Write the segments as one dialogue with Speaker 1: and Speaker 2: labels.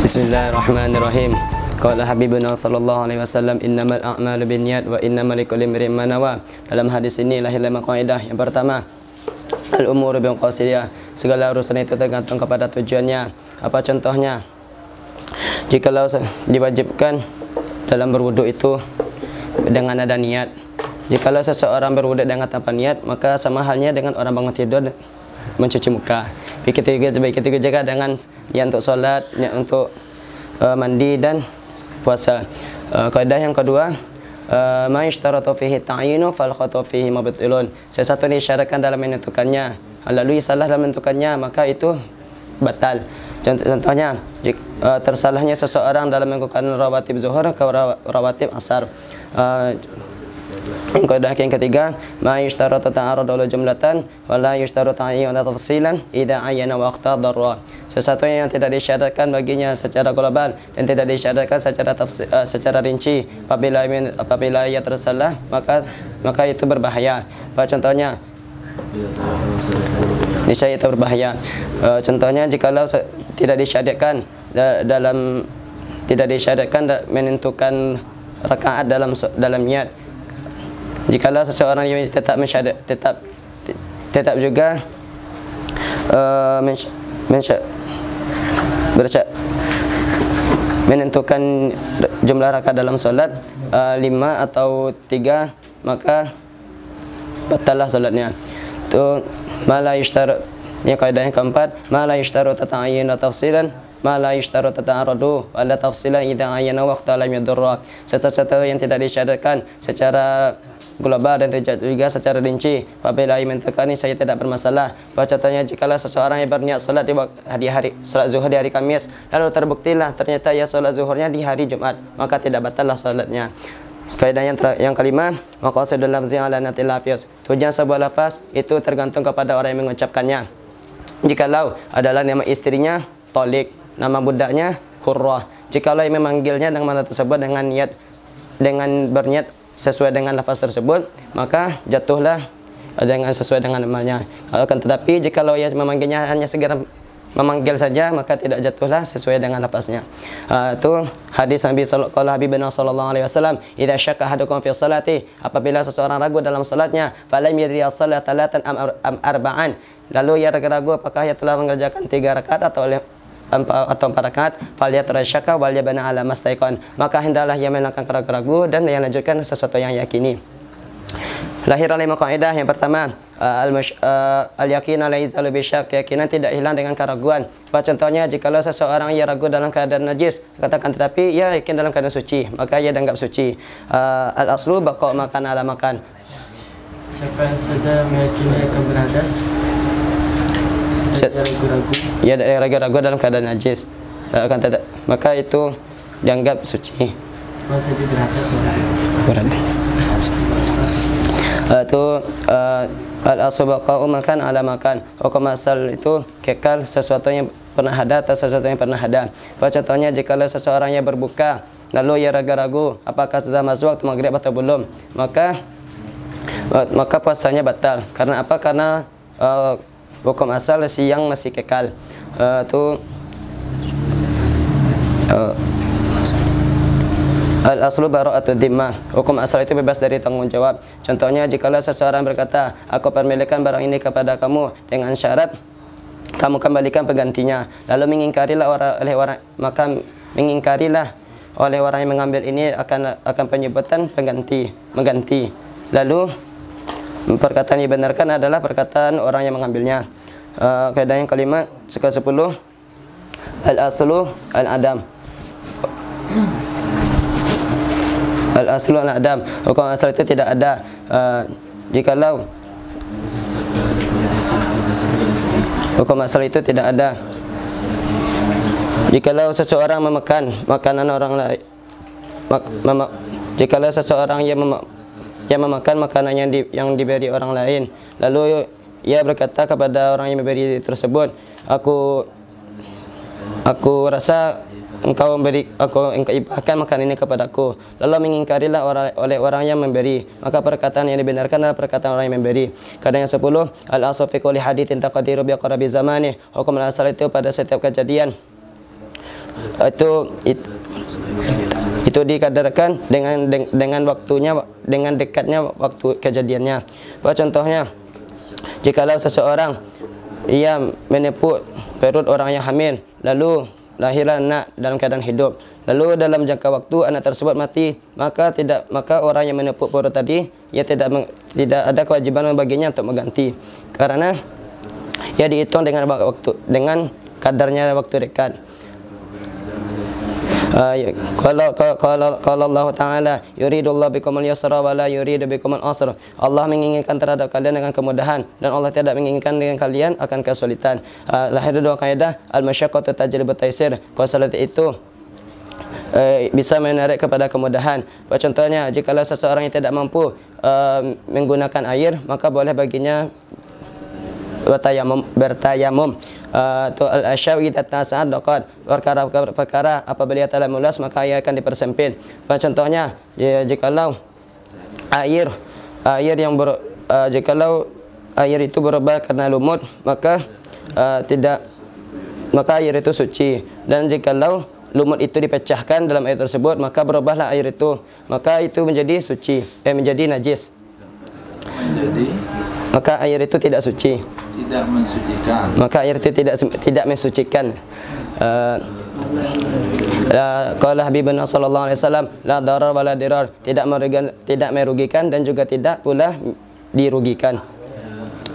Speaker 1: Bismillahirrahmanirrahim. Qala Habibuna sallallahu alaihi wasallam, innamal a'malu binniyat wa innamal likulli imrin ma nawa. Dalam hadis ini lahirlah kaidah yang pertama, al-umuru bi qasidiyah. Segala urusan itu tergantung kepada tujuannya. Apa contohnya? Jikalau diwajibkan dalam berwudu itu dengan ada niat. Jikalau seseorang berwudu dengan tanpa niat, maka sama halnya dengan orang bangun tidur mencuci muka. Begitu juga dengan niat untuk solat, niat untuk mandi dan puasa. Kaidah yang kedua, ma yashtaratu fihi ta'yinu fal khatu fihi mabtilun. Sesuatu disyaratkan dalam menentukannya, lalu salah dalam menentukannya, maka itu batal. Contohnya, tersalahnya seseorang dalam melakukan rawatib zuhur ke rawatib asar. Kaidah yang ketiga, ma yashtaratu ta'arud wal jumlatan wa la yashtaratu ta'yin wa tafsilan idza ayyana waqta darra. Sesuatu yang tidak disyaratkan baginya secara global dan tidak disyaratkan secara rinci. Apabila ia tersalah, maka itu berbahaya. Contohnya, niscaya itu berbahaya. Contohnya, jikalau tidak disyaratkan menentukan rakaat dalam niat. Jikalau seseorang yang tetap juga menentukan jumlah rakaat dalam solat 5 atau 3, maka batallah solatnya. Itu mala yushtar. Yang kaidah yang keempat, mala yushtaru tata'ayyin wa tafsilan, mala yushtaru tata'aradu wa la tafsilan idza ayyana waqta lam yadurra. Sesuatu yang tidak disyaratkan secara global dan juga secara rinci, apabila ia menentukan ini saya tidak bermasalah. Contohnya, jikalau seseorang yang berniat solat di hari solat zuhur di hari Kamis, lalu terbuktilah ternyata ia solat zuhurnya di hari Jumat, maka tidak batallah solatnya. Kaidah yang kelima, maqasidul lafzi ala natil lafz. Tujuan sebuah lafaz itu tergantung kepada orang yang mengucapkannya. Jikalau adalah nama istrinya Tolik, nama budaknya Hurrah. Jikalau yang memanggilnya dengan nama tersebut dengan berniat sesuai dengan lafaz tersebut, maka jatuhlah dengan sesuai dengan namanya. Akan tetapi jikalau ia memanggilnya hanya segera memanggil saja, maka tidak jatuhlah sesuai dengan lafaznya. Itu hadis Nabi sallallahu alaihi wasallam, idza syakka ahadukum fi sholati, apabila seseorang ragu dalam salatnya, falam yadri as-salat talatan am arba'an, lalu ia ragu apakah ia telah mengerjakan 3 rakaat atau 4 rakaat, falyatarashaka wal yabna ala mastaiqan, maka hendaklah ia melakukan ragu-ragu dan ia lanjutkan sesuatu yang yakini. Lahir 5 kaidah. Yang pertama, al-yakin la yazalu bi syak, keyakinan tidak hilang dengan keraguan. Contohnya, jikalau seseorang ia ragu dalam keadaan najis, katakan tetapi ia yakin dalam keadaan suci, maka ia dianggap suci. Al-aslu baqa makan ala makan.
Speaker 2: Siapa yang sudah meyakini akan berhadas, ragu-ragu,
Speaker 1: ia ragu-ragu dalam keadaan najis, maka itu dianggap suci.
Speaker 2: Tadi berhadas.
Speaker 1: Itu al-asbaqa'u makan ala makan. Hukum asal itu kekal sesuatu yang pernah ada atas sesuatu yang pernah ada. Contohnya, jikalau seseorang yang berbuka lalu ia ragu-ragu apakah sudah masuk waktu maghrib atau belum, maka puasanya batal. Karena apa? Karena hukum asal siang masih kekal. Al-aslu bara'atud dhimmah. Hukum asal itu bebas dari tanggung jawab. Contohnya, jikalau seseorang berkata, aku permilikan barang ini kepada kamu dengan syarat kamu kembalikan penggantinya, lalu mengingkarilah oleh orang yang mengambil ini akan penyebutan mengganti. Lalu perkataan yang dibenarkan adalah perkataan orang yang mengambilnya. Kaidah yang kelima, ke-10, al-aslu al-adam. Al-aslu al-adam. Hukum asal itu tidak ada. Jikalau hukum asal itu tidak ada, jikalau seseorang memakan makanan orang lain, jikalau seseorang yang memakan makanan yang diberi orang lain, lalu ia berkata kepada orang yang memberi tersebut, aku rasa engkau ibahkan makanan ini kepadaku, lalu mengingkarilah oleh orang yang memberi, maka perkataan yang dibenarkan adalah perkataan orang yang memberi. Kaidah yang 10, al-aslu fi kulli haditsin taqdiru bi aqrabi zamani. Hukum asal itu pada setiap kejadian itu dikadarkan dengan waktunya, dengan dekatnya waktu kejadiannya. Contohnya, jikalau seseorang ia menipu perut orang yang hamil, lalu lahirlah anak dalam keadaan hidup, lalu dalam jangka waktu anak tersebut mati, maka orang yang menipu perut tadi ia tidak ada kewajiban baginya untuk mengganti, karena ia dihitung dengan kadarnya waktu dekat. Kalau Allah Ta'ala yuridullahu bikumul yusra wa la yuridu bikumul usra. Allah menginginkan terhadap kalian dengan kemudahan, dan Allah tidak menginginkan dengan kalian akan kesulitan. Lahir dua kaidah, al-masyaqqatu tajlibu taysir. Kesulitan itu bisa menarik kepada kemudahan. Contohnya, jika seseorang yang tidak mampu menggunakan air, maka boleh baginya bertayamum. Al-asyawi tatasa daqat, perkara apabila ia telah mulas maka ia akan dipersempit. Contohnya, jikalau air itu berubah karena lumut, maka air itu suci. Dan jikalau lumut itu dipecahkan dalam air tersebut, maka berubahlah air itu, maka itu menjadi suci, menjadi najis. Maka air itu tidak suci.
Speaker 3: Tidak mensucikan.
Speaker 1: Maka air itu tidak mensucikan. Qala Habibuna sallallahu alaihi wasallam, la darar wa la dirar. Tidak merugikan dan juga tidak pula dirugikan.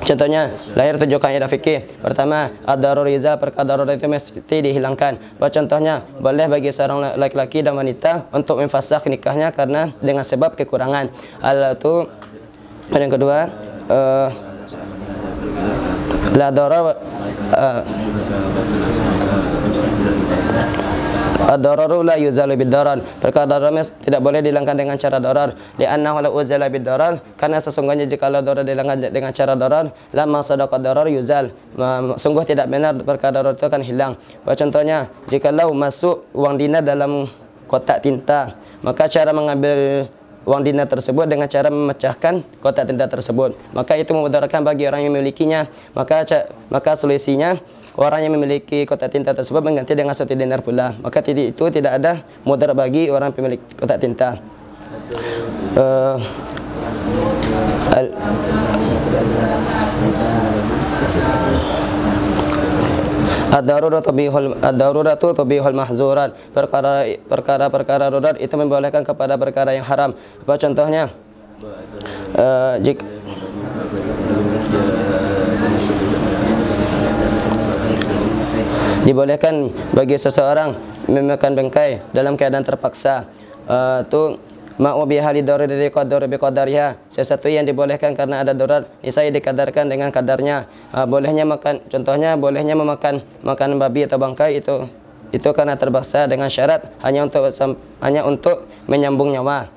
Speaker 1: Contohnya, lahir 7 kaidah fikih. Pertama, ad-darar yuzal, perkara darar itu mesti dihilangkan. Contohnya, boleh bagi seorang laki-laki dan wanita untuk memfasakh nikahnya karena dengan sebab kekurangan. Yang kedua, la darar ad-dararu la yuzalu bid-darar. Perkara darar tidak boleh dihilangkan dengan cara darar. Li'annahu la uzala bid-darar, karena sesungguhnya jika darar dihilangkan dengan cara darar, lama sadaqad darar yuzal. Sungguh tidak benar perkara darar itu akan hilang. Contohnya, jikalau masuk uang dinar dalam kotak tinta, maka cara mengambil uang dinar tersebut dengan cara memecahkan kotak tinta tersebut, maka itu memudaratkan bagi orang yang memilikinya. Maka solusinya, orang yang memiliki kotak tinta tersebut mengganti dengan 1 dinar pula, maka itu tidak ada mudarat bagi orang pemilik kotak tinta. Ad-daruratu tubihul mahzurat. Perkara darurat itu membolehkan kepada perkara yang haram. Apa contohnya? Dibolehkan bagi seseorang memakan bengkai dalam keadaan terpaksa. Ma'u bihali darurat qadar bi qadariha. Sesuatu yang dibolehkan karena ada darurat, niscaya dikadarkan dengan kadarnya. Bolehnya bolehnya memakan babi atau bangkai itu karena terpaksa dengan syarat hanya untuk menyambung nyawa.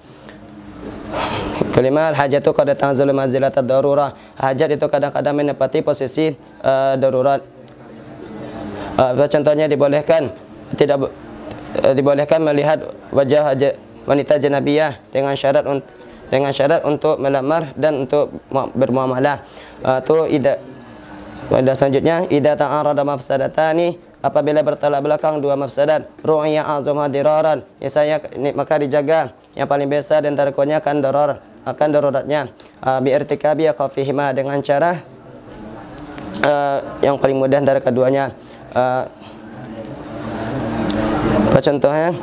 Speaker 1: Kelima, al-hajatu qad tanzulu manzilat ad-darurah. Hajat itu kadang-kadang menepati posisi darurat. Contohnya, dibolehkan melihat wajah wanita janabiyah dengan syarat untuk melamar dan untuk bermuamalah. Selanjutnya, idza ta'arada mafsadatani, apabila bertolak belakang 2 mafsadat, ru'ya azama diraran, maka dijaga yang paling besar dan tariknya akan daruratnya, bi irtikabi khafihima, dengan cara yang paling mudah dari keduanya. Contohnya,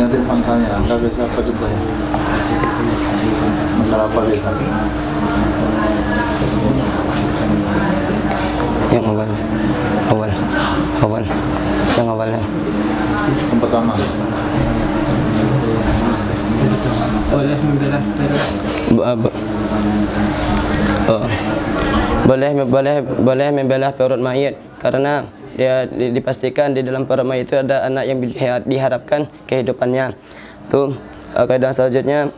Speaker 3: nanti pangkalnya nggak bisa apa juga ya? Masalah apa bisa?
Speaker 1: Yang awalnya.
Speaker 3: Yang pertama.
Speaker 2: Boleh membelah
Speaker 1: boleh membelah perut mayit karena dia dipastikan di dalam perut mayit itu ada anak yang diharapkan kehidupannya. Itu kaidah selanjutnya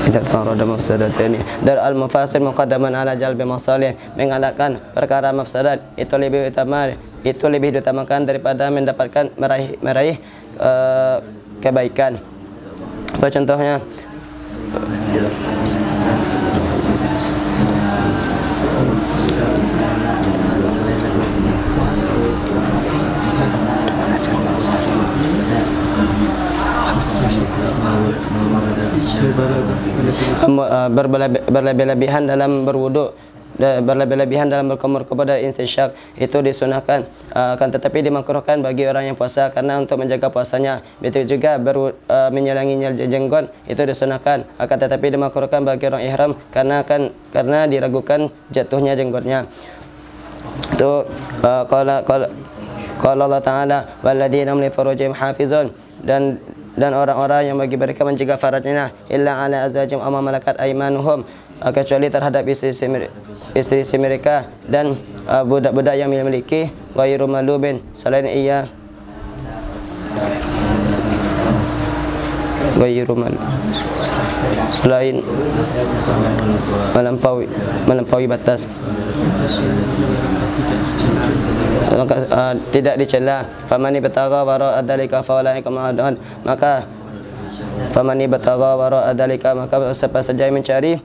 Speaker 1: kita tahu ada mafsadat ini. Dar al mafasid muqaddaman ala jalbi masalih, mengalahkan perkara mafsadat itu lebih diutamakan daripada mendapatkan meraih kebaikan. Apa contohnya? Berlebih-lebihan dalam berwudu, berlebih-lebihan dalam berkumur kepada instisyak itu disunahkan, akan tetapi dimakruhkan bagi orang yang puasa karena untuk menjaga puasanya. Begitu juga menyelangi jenggot itu disunahkan, akan tetapi dimakruhkan bagi orang ihram karena diragukan jatuhnya jenggotnya. Itu qala Allah Ta'ala walladzina hum li furujihim hafizun, dan orang-orang yang bagi mereka menjaga farajnya illa ala azwajihim aw ma malakat aymanuhum, kecuali terhadap istri mereka dan budak-budak yang memiliki ghairu malubin, selain ia selain melampaui batas, maka tidak dicela. Famani batagha wara adalika faulaika ma'adun, maka famani batagha wara adalika, maka siapa saja yang mencari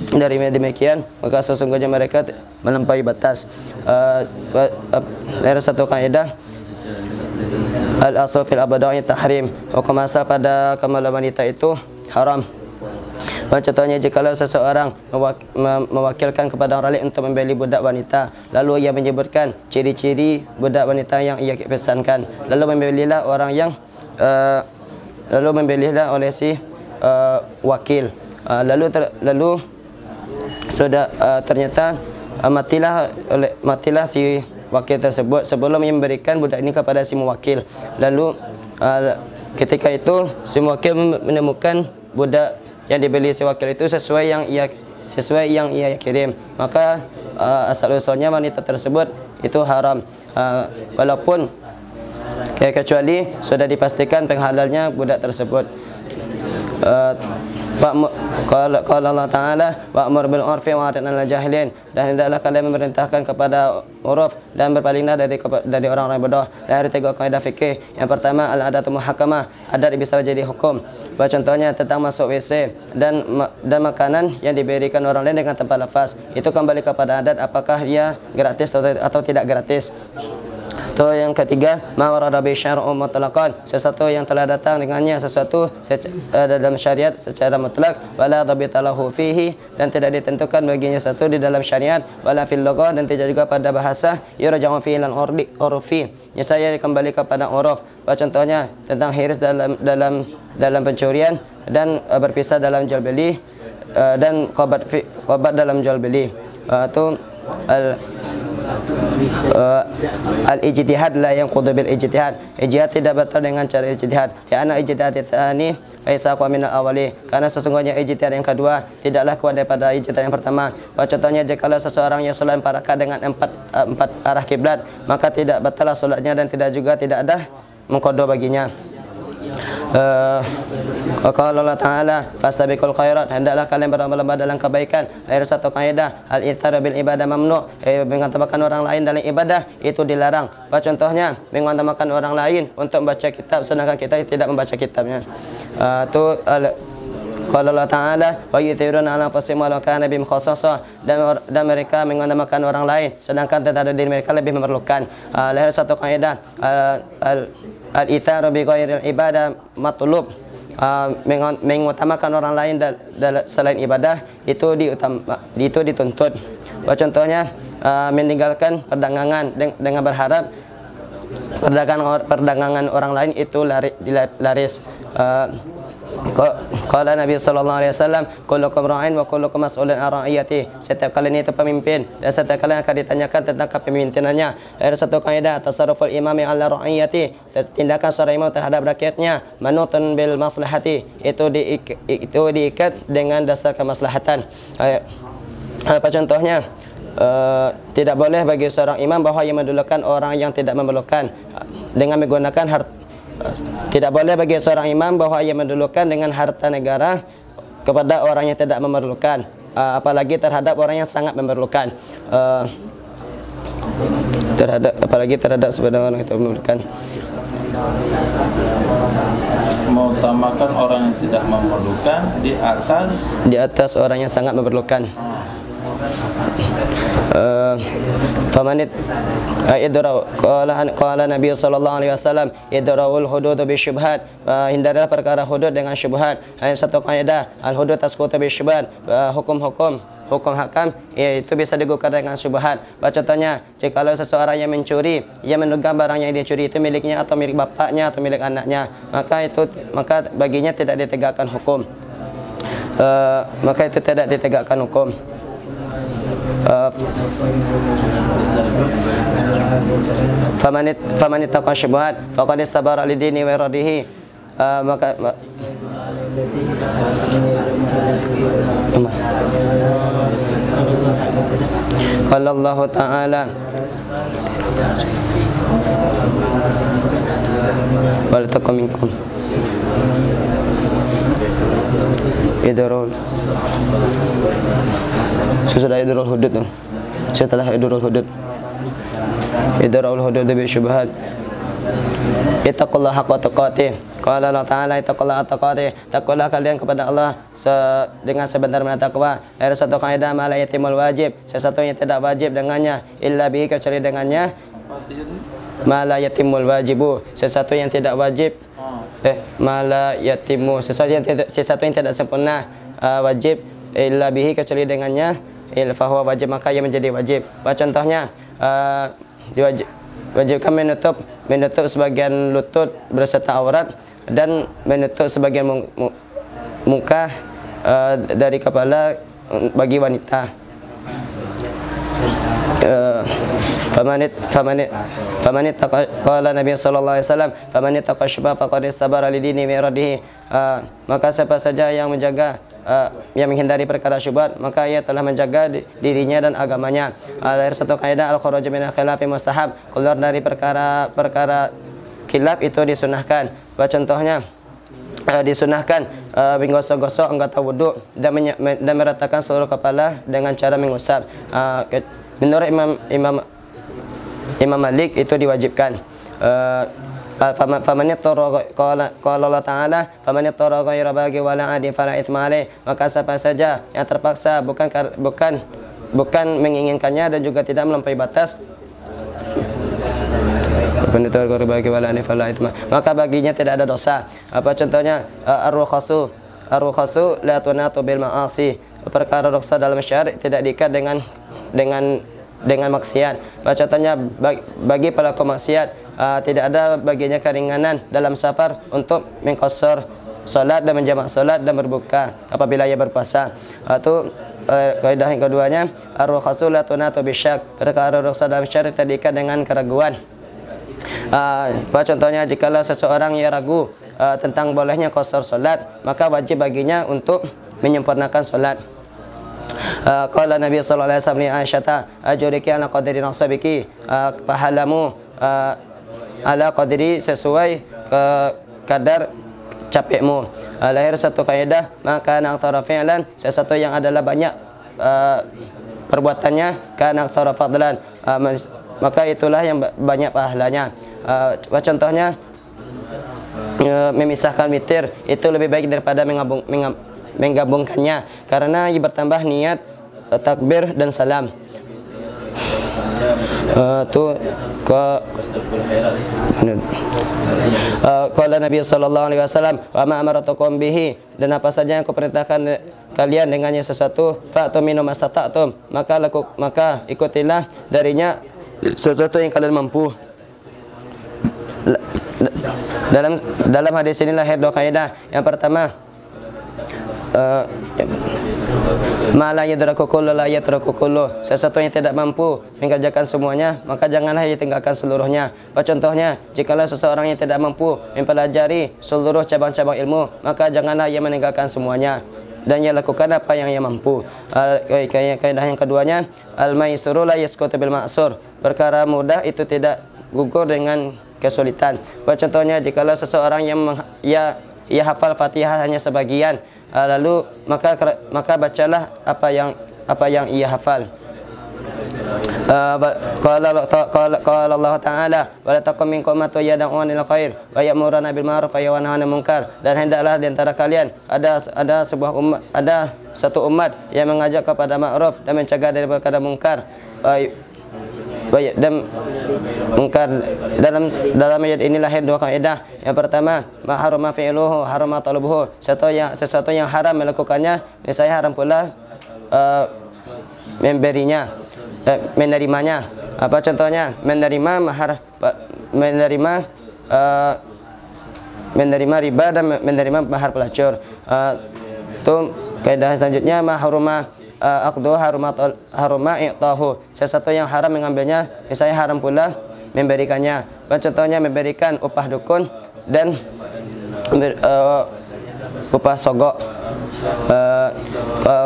Speaker 1: dari demikian maka sesungguhnya mereka melampaui batas. Dari satu kaidah al-asl fil abada'i tahrim, hukum asal pada kemaluan wanita itu haram. Contohnya jikalau seseorang mewakilkan kepada orang lain untuk membeli budak wanita, lalu ia menyebutkan ciri-ciri budak wanita yang ia pesankan, lalu membelilah oleh si wakil, lalu sudah ternyata matilah si wakil tersebut sebelum memberikan budak ini kepada si muwakil. Lalu ketika itu si muwakil menemukan budak yang dibeli si wakil itu sesuai yang ia kirim, maka asal usulnya wanita tersebut itu haram, walaupun kecuali sudah dipastikan penghalalnya budak tersebut. Qala Allah Ta'ala wa'mur bil 'urfi wa'rid 'anil jahilin, dan hendaklah kalian memerintahkan kepada uruf dan berpalinglah dari orang-orang bodoh. Dari tiga kaidah fikih. Yang pertama al-adatu muhakkamah, adat bisa jadi hukum. Contohnya tentang masuk WC dan makanan yang diberikan orang lain dengan tanpa lafaz, itu kembali kepada adat, apakah dia gratis atau tidak gratis. Yang ketiga, ma warada bi syar'u mutlaqan, sesuatu yang telah datang dengannya sesuatu dalam syariat secara mutlak, wala dhabita lahu fihi, dan tidak ditentukan baginya satu di dalam syariat, wala fil lughah, dan tidak juga pada bahasa, yurja'u fi al urfi, saya kembali kepada uruf. Contohnya tentang hiris dalam pencurian dan berpisah dalam jual beli dan qabat dalam jual beli. Itu al-ijtihad la yanqudu bil ijtihad, ijtihad tidak batal dengan cara ijtihad. Ya ana ijtihad tsani laisa aqwa min al-awwali, karena sesungguhnya ijtihad yang kedua tidaklah kuat daripada ijtihad yang pertama. Contohnya jikalau seseorang yang salat 4 rakaat dengan empat arah kiblat, maka tidak batal salatnya dan tidak ada mengqada baginya. Qala Allah Ta'ala fastabiqul khairat, hendaklah kalian berlomba-lomba dalam kebaikan. Dari satu kaidah al-ithar bil ibadah mamnu, mengutamakan orang lain dalam ibadah itu dilarang. Contohnya mengutamakan orang lain untuk membaca kitab sedangkan kita tidak membaca kitabnya. Qala Allah Ta'ala wa yuthiruna ala anfusihim walau kana bihim khassasah, dan mereka mengutamakan orang lain sedangkan terhadap diri mereka lebih memerlukan. Dari satu kaidah al-ithar bi ghairil ibadah matlub, mengutamakan orang lain selain ibadah itu dituntut. Contohnya meninggalkan perdagangan dengan berharap perdagangan orang lain itu laris. Qala Nabi sallallahu alaihi wasallam, kullukum ra'in wa kullukum mas'ulun an ra'iyati. Setiap kalian itu pemimpin dan setiap kalian akan ditanyakan tentang kepemimpinannya. Ada satu kaidah, tasarruful imami 'ala ra'iyati, tindakan seorang imam terhadap rakyatnya, manutun bil maslahati, itu diikat dengan dasar kemaslahatan. Apa contohnya? Tidak boleh bagi seorang imam bahwa ia mendulukan orang yang tidak memerlukan dengan menggunakan harta. Tidak boleh bagi seorang imam bahwa ia mendulukan dengan harta negara kepada orang yang tidak memerlukan, apalagi terhadap orang yang sangat memerlukan, apalagi terhadap sebenarnya orang yang tidak memerlukan.
Speaker 3: Mengutamakan orang yang tidak memerlukan di
Speaker 1: atas orang yang sangat memerlukan. Famanit idrau qala Nabi sallallahu alaihi wasallam, idraul hudud bi syubhat, hindarilah perkara hudud dengan syubhat. Ada satu kaidah, al hudud tasqutu bi syubhat, hukum hakam itu bisa digugurkan dengan syubhat. Contohnya, jikalau seseorang yang mencuri, ia menduga barang yang dia curi itu miliknya atau milik bapaknya atau milik anaknya, maka baginya tidak ditegakkan hukum. Maka itu tidak ditegakkan hukum. Faman ittaqa syubhat faqad istabara li dini wa iradihi, maka qala Allah Ta'ala wal taqum minkum idrul, sesudah idrul hudud, setelah idrul hudud, idrul hudud bi syubhat. Ittaqullaha haqqa tuqatih. Qala Allah Ta'ala, ittaqullaha haqqa tuqatih, takwalah kalian kepada Allah dengan sebenar-benar takwa. Ada satu kaidah, ma la yatimul wajib, sesuatu yang tidak wajib dengannya, illa bihi, kecuali dengannya. Ma la yatimul wajibu, sesuatu yang tidak wajib. Mala yatimu, sesuatu yang tidak sempurna wajib, illa bihi, kecuali dengannya, fahuwa wajib, maka ia menjadi wajib. Contohnya, diwajibkan menutup sebagian lutut berserta aurat dan menutup sebagian muka dari kepala bagi wanita. Famanit qala Nabi sallallahu alaihi wasallam, famanit taqashba faqad istabara li dini wa iradihi, maka siapa saja yang menjaga yang menghindari perkara syubhat, maka ia telah menjaga dirinya dan agamanya. Ada satu kaidah, al khuruj min al khilafi mustahab, keluar dari perkara khilaf itu disunahkan. Contohnya, disunahkan menggosok-gosok anggota wudhu dan meratakan seluruh kepala dengan cara mengusap. Menurut Imam Malik itu diwajibkan. Faman yattara, qala Allah Ta'ala, faman yattara ghayra baghi wala 'adin fala itsma alaih, maka siapa saja yang terpaksa bukan menginginkannya dan juga tidak melampaui batas, maka baginya tidak ada dosa. Apa contohnya? Ar-rukhasu la tunatu bil ma'asi, perkara ruksa dalam syariat tidak diikat dengan maksiat. Contohnya, bagi pelaku maksiat tidak ada baginya keringanan dalam safar untuk mengqashar salat dan menjamak salat dan berbuka apabila ia berpuasa. Itu kaidah yang keduanya, ar-rukhasu la tunatu bisyak, perkara ruksa dalam syariat tidak diikat dengan keraguan. Contohnya, jikalau seseorang yang ragu tentang bolehnya qashar salat, maka wajib baginya untuk menyempurnakan salat. Qala Nabi sallallahu alaihi wasallam li Aisyah, ajuriki ala qadri nasabiki, pahalamu ala qadri, sesuai kadar capekmu. Lahir satu kaidah, maka aktsara fi'lan, sesuatu yang adalah banyak perbuatannya, kana aktsara fadlan, maka itulah yang banyak pahalanya. Contohnya, memisahkan witir itu lebih baik daripada menggabungkannya, karena ia bertambah niat takbir dan salam. Qala Nabi sallallahu alaihi wasallam, wa ma amaratukum bihi, dan apa saja yang kuperintahkan kalian dengannya sesuatu, fa'tu minhu mastata'tum, maka ikutilah darinya sesuatu yang kalian mampu. Dalam hadis ini lahir dua kaidah. Yang pertama, Ma la yadraku kullu la yatraku kullu. Sesuatu yang tidak mampu mengerjakan semuanya, maka janganlah ia tinggalkan seluruhnya. Contohnya, jikalau seseorang yang tidak mampu mempelajari seluruh cabang-cabang ilmu, maka janganlah ia meninggalkan semuanya dan ia lakukan apa yang ia mampu. Kaidah yang keduanya, al-maisuru la yasqutu bil ma'sur. Perkara mudah itu tidak gugur dengan kesulitan. Contohnya, jikalau seseorang yang ia hafal Fatihah hanya sebagian, lalu maka bacalah apa yang ia hafal. Qala Allah Ta'ala, wa la takum minkum ummatun yad'una ilal khair wa ya'muruna bil ma'ruf wa yanhauna 'anil munkar. Dan hendaklah di antara kalian ada satu umat yang mengajak kepada ma'ruf dan mencegah daripada munkar. Dan mungkar dalam ayat ini lahir dua kaidah. Yang pertama, ma harama fi'luhu harama talabuhu. Sesuatu yang haram melakukannya, misalnya haram pula menerimanya. Apa contohnya? Menerima riba dan menerima mahar pelacur. Itu kaidah selanjutnya, ma haruma aqdu haruma i'tahu. Sesuatu yang haram mengambilnya, misalnya haram pula memberikannya. Contohnya memberikan upah dukun dan upah sogok.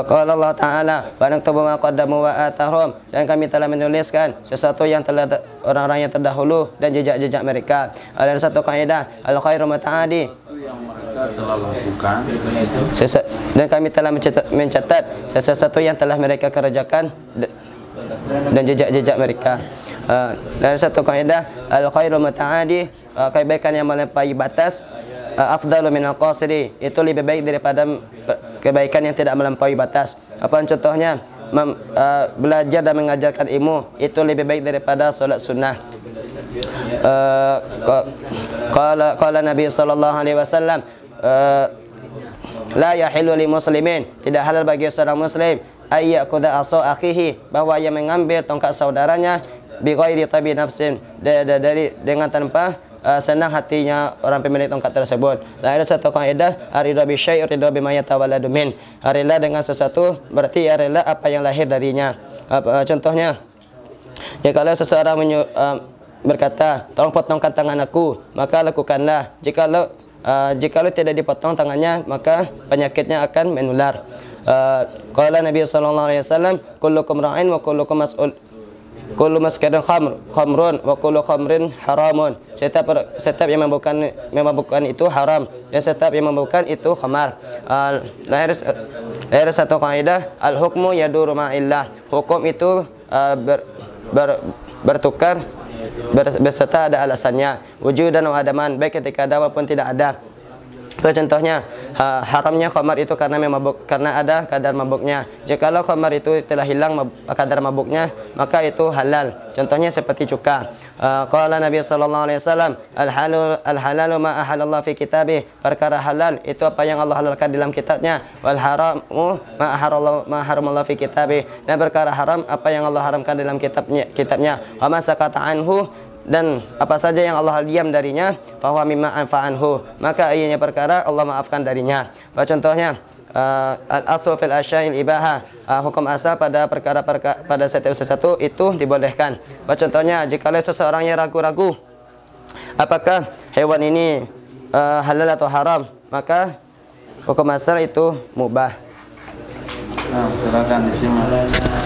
Speaker 1: Qala Allah Ta'ala, wa naktubu ma qaddamu wa atahum. Dan kami telah menuliskan sesuatu yang telah orang-orang yang terdahulu dan jejak-jejak mereka. Ada satu kaidah, al khairu muta'adi,
Speaker 3: yang mereka telah lakukan,
Speaker 1: dan kami telah mencatat sesuatu yang telah mereka kerjakan dan jejak-jejak mereka. Dan satu kaidah, al khairu muta'adi, kebaikan yang melampaui batas, afdalu minal qasiri, itu lebih baik daripada kebaikan yang tidak melampaui batas. Apa contohnya? Belajar dan mengajarkan ilmu itu lebih baik daripada solat sunnah. Qala Nabi sallallahu alaihi wasallam, la yahillu lil muslimin, tidak halal bagi seorang muslim ayyakudha asa akhihi, bahwa ia mengambil tongkat saudaranya bi ghairi tabi nafsin, dengan tanpa senang hatinya orang pemilik tongkat tersebut. Dan ada satu kaidah, ar-ridha bi syai' ridha bima yatawalladu min. Rela dengan sesuatu berarti rela apa yang lahir darinya. Contohnya, ya kalau seseorang berkata, tolong potong tangan aku, maka lakukanlah. Jikalau tidak dipotong tangannya, maka penyakitnya akan menular. Qala Nabi sallallahu alaihi wasallam, kullukum ra'in wa kullukum mas'ul, kullu maskarin khamrun wa kullu khamrin haramun. Setiap yang memabukkan itu haram, dan setiap yang memabukkan itu khamar. Lahir satu kaidah, al hukmu yaduru ma'illah. Hukum itu bertukar beserta ada alasannya, wujudan wa adaman, baik ketika ada maupun tidak ada. Contohnya, haramnya khamar itu karena ada kadar mabuknya. Jikalau khamar itu telah hilang kadar mabuknya, maka itu halal. Contohnya seperti cuka. Qala Nabi sallallahu alaihi wasallam, al halalu ma ahallallah fi kitabih. Perkara halal itu apa yang Allah halalkan dalam kitabnya. Wal haramu ma haramallah fi kitabih. Dan perkara haram apa yang Allah haramkan dalam kitabnya. Wa ma sakata anhu, dan apa saja yang Allah diam darinya, fahuwa mimma anfa'anhu, maka ianya perkara Allah maafkan darinya. Contohnya, al-aslu fil asya'il ibaha, hukum asal pada perkara pada setiap sesuatu itu dibolehkan. Contohnya, jika seseorang yang ragu-ragu apakah hewan ini halal atau haram, maka hukum asal itu mubah.
Speaker 3: Nah, silakan disimak.